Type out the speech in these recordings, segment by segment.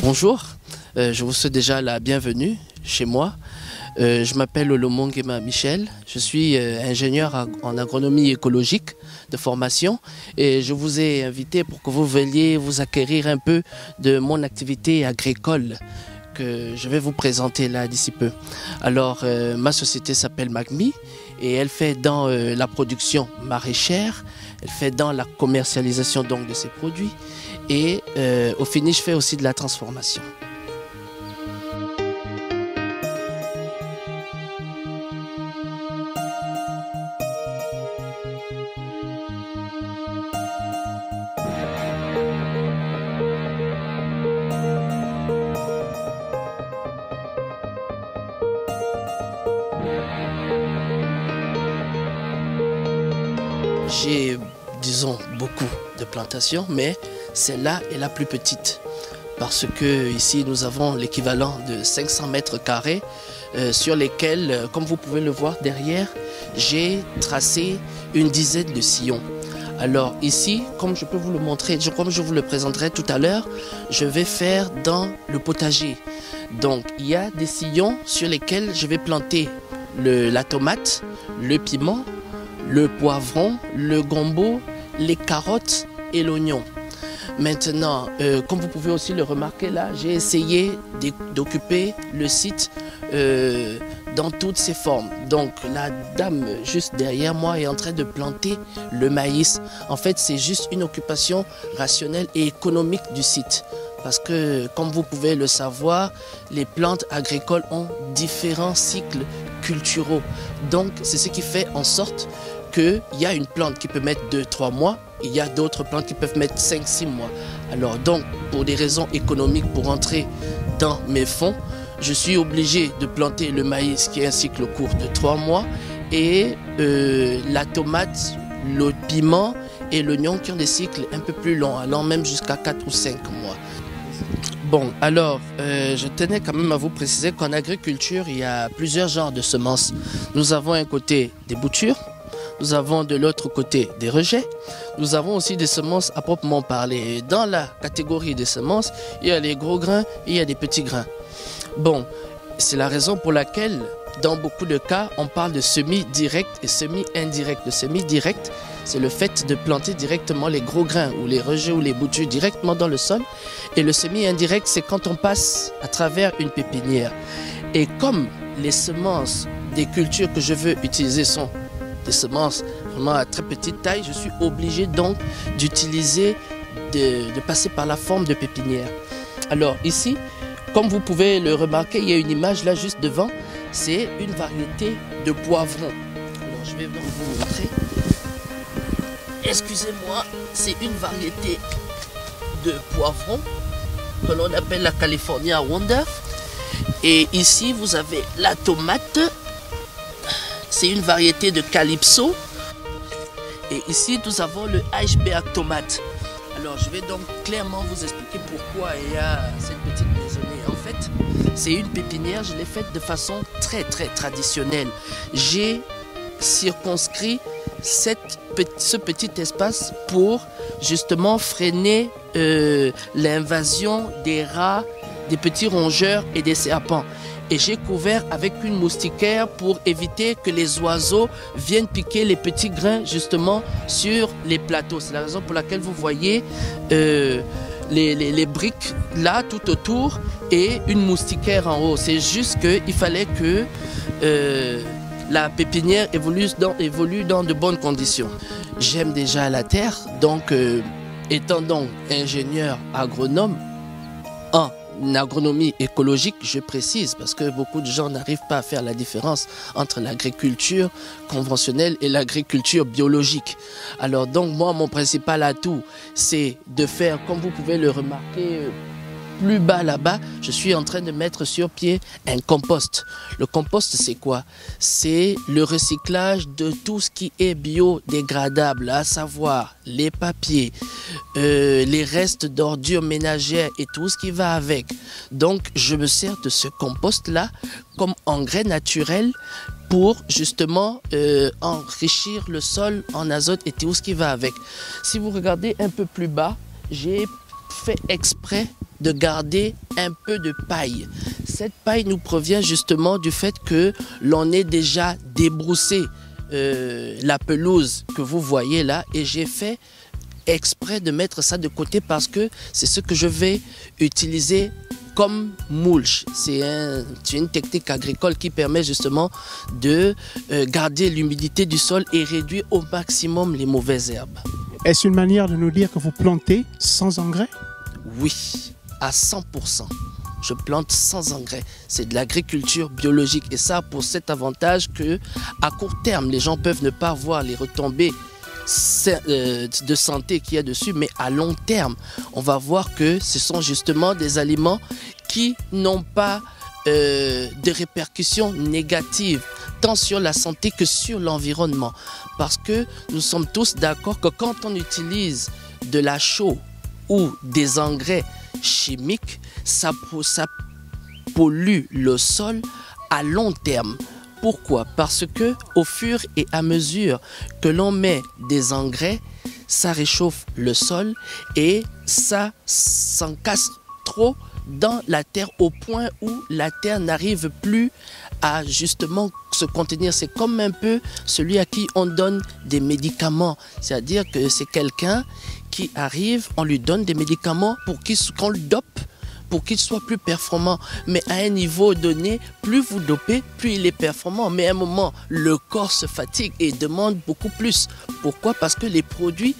Bonjour, je vous souhaite déjà la bienvenue chez moi. Je m'appelle Olomongema Michel, je suis ingénieur en agronomie écologique de formation et je vous ai invité pour que vous veniez vous acquérir un peu de mon activité agricole que je vais vous présenter là d'ici peu. Alors ma société s'appelle Magmi et elle fait dans la production maraîchère, elle fait dans la commercialisation donc de ses produits et au finish je fais aussi de la transformation. J'ai, disons, beaucoup de plantations, mais celle-là est la plus petite parce que ici nous avons l'équivalent de 500 mètres carrés sur lesquels, comme vous pouvez le voir derrière, j'ai tracé une dizaine de sillons. Alors ici, comme je peux vous le montrer, comme je vous le présenterai tout à l'heure, je vais faire dans le potager. Donc il y a des sillons sur lesquels je vais planter la tomate, le piment, le poivron, le gombo, les carottes et l'oignon. Maintenant, comme vous pouvez aussi le remarquer là, j'ai essayé d'occuper le site dans toutes ses formes. Donc la dame juste derrière moi est en train de planter le maïs. En fait, c'est juste une occupation rationnelle et économique du site. Parce que, comme vous pouvez le savoir, les plantes agricoles ont différents cycles culturaux. Donc, c'est ce qui fait en sorte qu'il y a une plante qui peut mettre 2-3 mois, et il y a d'autres plantes qui peuvent mettre 5-6 mois. Alors donc, pour des raisons économiques, pour entrer dans mes fonds, je suis obligé de planter le maïs qui a un cycle court de 3 mois et la tomate, le piment et l'oignon qui ont des cycles un peu plus longs, allant même jusqu'à 4 ou 5 mois. Bon, alors, je tenais quand même à vous préciser qu'en agriculture, il y a plusieurs genres de semences. Nous avons un côté des boutures, nous avons de l'autre côté des rejets, nous avons aussi des semences à proprement parler. Et dans la catégorie des semences, il y a les gros grains et il y a des petits grains. Bon, c'est la raison pour laquelle, dans beaucoup de cas, on parle de semis direct et semis indirect. Le semis direct, c'est le fait de planter directement les gros grains ou les rejets ou les boutures directement dans le sol. Et le semis indirect, c'est quand on passe à travers une pépinière. Et comme les semences des cultures que je veux utiliser sont des semences vraiment à très petite taille, je suis obligé donc d'utiliser, de passer par la forme de pépinière. Alors ici, comme vous pouvez le remarquer, il y a une image là juste devant, c'est une variété de poivrons. Alors je vais donc vous montrer. Excusez-moi, c'est une variété de poivrons que l'on appelle la California Wonder. Et ici vous avez la tomate. C'est une variété de Calypso. Et ici, nous avons le Iceberg tomate. Alors, je vais donc clairement vous expliquer pourquoi il y a cette petite maisonnée. En fait, c'est une pépinière, je l'ai faite de façon très traditionnelle. J'ai circonscrit ce petit espace pour justement freiner l'invasion des rats, des petits rongeurs et des serpents. Et j'ai couvert avec une moustiquaire pour éviter que les oiseaux viennent piquer les petits grains justement sur les plateaux. C'est la raison pour laquelle vous voyez les briques là tout autour et une moustiquaire en haut. C'est juste qu'il fallait que la pépinière évolue dans de bonnes conditions. J'aime déjà la terre, donc étant donc ingénieur agronome en agronomie écologique, je précise, parce que beaucoup de gens n'arrivent pas à faire la différence entre l'agriculture conventionnelle et l'agriculture biologique. Alors donc moi, mon principal atout, c'est de faire, comme vous pouvez le remarquer plus bas là-bas, je suis en train de mettre sur pied un compost. Le compost, c'est quoi? C'est le recyclage de tout ce qui est biodégradable, à savoir les papiers, les restes d'ordures ménagères et tout ce qui va avec. Donc, je me sers de ce compost-là comme engrais naturel pour justement enrichir le sol en azote et tout ce qui va avec. Si vous regardez un peu plus bas, j'ai fait exprès de garder un peu de paille. Cette paille nous provient justement du fait que l'on ait déjà débroussé la pelouse que vous voyez là, et j'ai fait exprès de mettre ça de côté parce que c'est ce que je vais utiliser comme mulch. C'est une technique agricole qui permet justement de garder l'humidité du sol et réduire au maximum les mauvaises herbes. Est-ce une manière de nous dire que vous plantez sans engrais? Oui, à 100%. Je plante sans engrais. C'est de l'agriculture biologique, et ça pour cet avantage que à court terme, les gens peuvent ne pas voir les retombées de santé qu'il y a dessus, mais à long terme, on va voir que ce sont justement des aliments qui n'ont pas de répercussions négatives tant sur la santé que sur l'environnement, parce que nous sommes tous d'accord que quand on utilise de la chaux ou des engrais chimiques, ça pollue le sol à long terme. Pourquoi? Parce que au fur et à mesure que l'on met des engrais, ça réchauffe le sol et ça s'encasse trop dans la terre au point où la terre n'arrive plus à justement se contenir. C'est comme un peu celui à qui on donne des médicaments. C'est-à-dire que c'est quelqu'un qui arrive, on lui donne des médicaments pour qu'on le dope, pour qu'il soit plus performant. Mais à un niveau donné, plus vous dopez, plus il est performant. Mais à un moment, le corps se fatigue et demande beaucoup plus. Pourquoi? Parce que les produits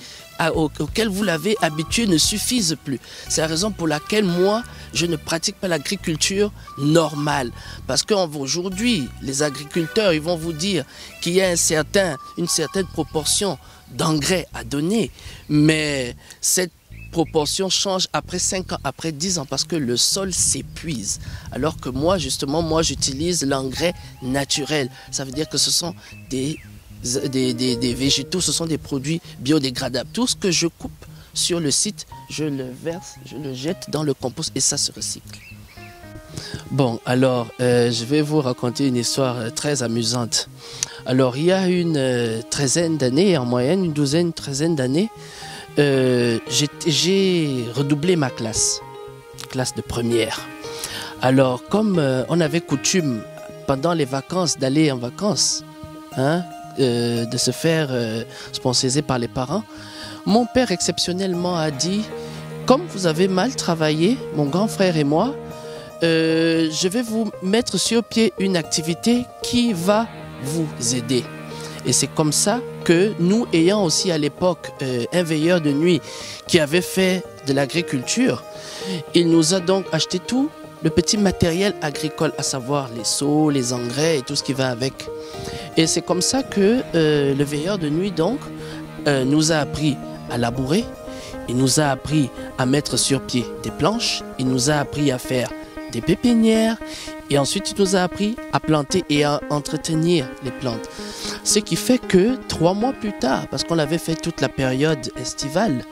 auxquels vous l'avez habitué ne suffisent plus. C'est la raison pour laquelle moi, je ne pratique pas l'agriculture normale. Parce qu'aujourd'hui, les agriculteurs, ils vont vous dire qu'il y a une certaine proportion d'engrais à donner. Mais cette proportion change après 5 ans, après 10 ans, parce que le sol s'épuise. Alors que moi, justement, j'utilise l'engrais naturel. Ça veut dire que ce sont des végétaux, ce sont des produits biodégradables. Tout ce que je coupe sur le site, je le verse, je le jette dans le compost et ça se recycle. Bon, alors, je vais vous raconter une histoire très amusante. Alors, il y a une treizaine d'années, en moyenne, une douzaine, treizaine d'années, j'ai redoublé ma classe de première. Alors, comme on avait coutume pendant les vacances d'aller en vacances, de se faire sponsoriser par les parents, mon père exceptionnellement a dit: comme vous avez mal travaillé, mon grand frère et moi, je vais vous mettre sur pied une activité qui va vous aider. Et c'est comme ça que nous, ayant aussi à l'époque un veilleur de nuit qui avait fait de l'agriculture, il nous a donc acheté tout le petit matériel agricole, à savoir les seaux, les engrais et tout ce qui va avec. Et c'est comme ça que le veilleur de nuit donc nous a appris à labourer, il nous a appris à mettre sur pied des planches, il nous a appris à faire des pépinières, et ensuite il nous a appris à planter et à entretenir les plantes. Ce qui fait que 3 mois plus tard, parce qu'on avait fait toute la période estivale,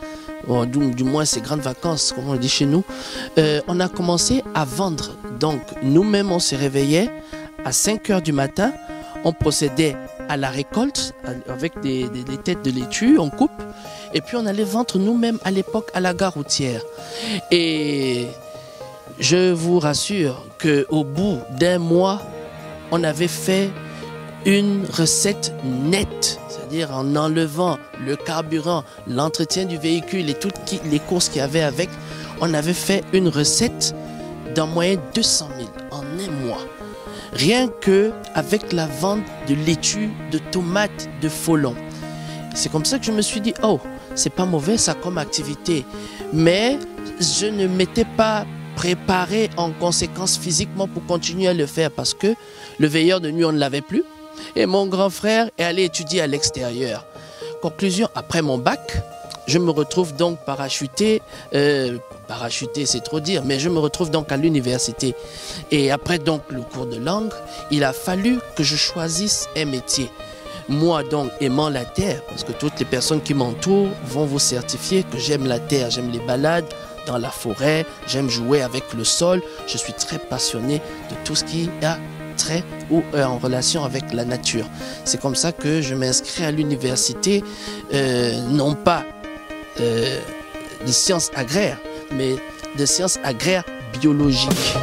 du moins ces grandes vacances, comme on le dit chez nous, on a commencé à vendre. Donc nous-mêmes on se réveillait à 5 heures du matin, on procédait à la récolte avec des têtes de laitue, on coupe, et puis on allait vendre nous-mêmes à l'époque à la gare routière. Et je vous rassure qu'au bout d'1 mois, on avait fait une recette nette, c'est-à-dire en enlevant le carburant, l'entretien du véhicule et toutes les courses qu'il y avait avec, on avait fait une recette d'en moyenne 200 000 en 1 mois. Rien qu'avec la vente de laitue, de tomates, de folon. C'est comme ça que je me suis dit, oh, c'est pas mauvais ça comme activité. Mais je ne m'étais pas préparé en conséquence physiquement pour continuer à le faire parce que le veilleur de nuit, on ne l'avait plus. Et mon grand frère est allé étudier à l'extérieur. Conclusion, après mon bac, je me retrouve donc parachuté, c'est trop dire, mais je me retrouve donc à l'université. Et après donc le cours de langue, il a fallu que je choisisse un métier. Moi donc aimant la terre, parce que toutes les personnes qui m'entourent vont vous certifier que j'aime la terre, j'aime les balades dans la forêt, j'aime jouer avec le sol, je suis très passionné de tout ce qui a trait ou en relation avec la nature. C'est comme ça que je m'inscris à l'université, non pas de sciences agraires, mais de sciences agraires biologiques.